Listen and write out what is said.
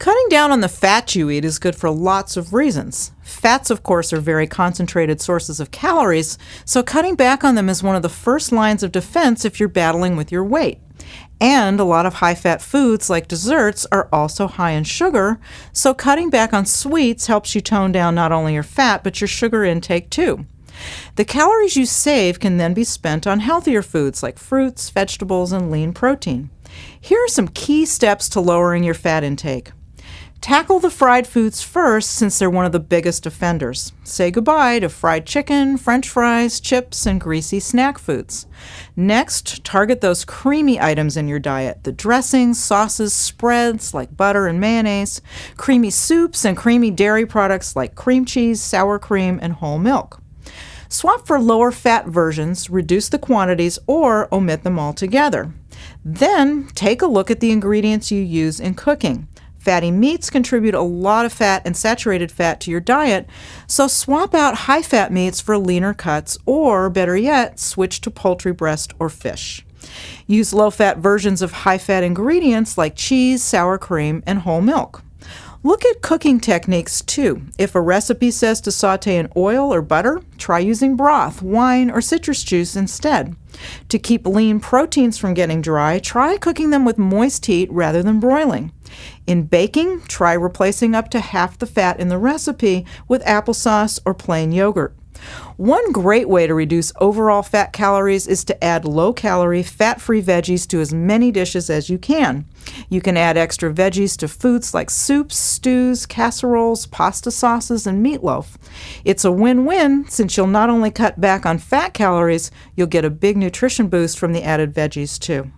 Cutting down on the fat you eat is good for lots of reasons. Fats, of course, are very concentrated sources of calories, so cutting back on them is one of the first lines of defense if you're battling with your weight. And a lot of high-fat foods like desserts are also high in sugar, so cutting back on sweets helps you tone down not only your fat but your sugar intake too. The calories you save can then be spent on healthier foods like fruits, vegetables, and lean protein. Here are some key steps to lowering your fat intake. Tackle the fried foods first since they're one of the biggest offenders. Say goodbye to fried chicken, French fries, chips, and greasy snack foods. Next, target those creamy items in your diet, the dressings, sauces, spreads like butter and mayonnaise, creamy soups, and creamy dairy products like cream cheese, sour cream, and whole milk. Swap for lower fat versions, reduce the quantities, or omit them altogether. Then, take a look at the ingredients you use in cooking. Fatty meats contribute a lot of fat and saturated fat to your diet, so swap out high-fat meats for leaner cuts, or better yet, switch to poultry breast or fish. Use low-fat versions of high-fat ingredients like cheese, sour cream, and whole milk. Look at cooking techniques too. If a recipe says to saute in oil or butter, try using broth, wine, or citrus juice instead. To keep lean proteins from getting dry, try cooking them with moist heat rather than broiling. In baking, try replacing up to half the fat in the recipe with applesauce or plain yogurt. One great way to reduce overall fat calories is to add low-calorie, fat-free veggies to as many dishes as you can. You can add extra veggies to foods like soups, stews, casseroles, pasta sauces, and meatloaf. It's a win-win since you'll not only cut back on fat calories, you'll get a big nutrition boost from the added veggies too.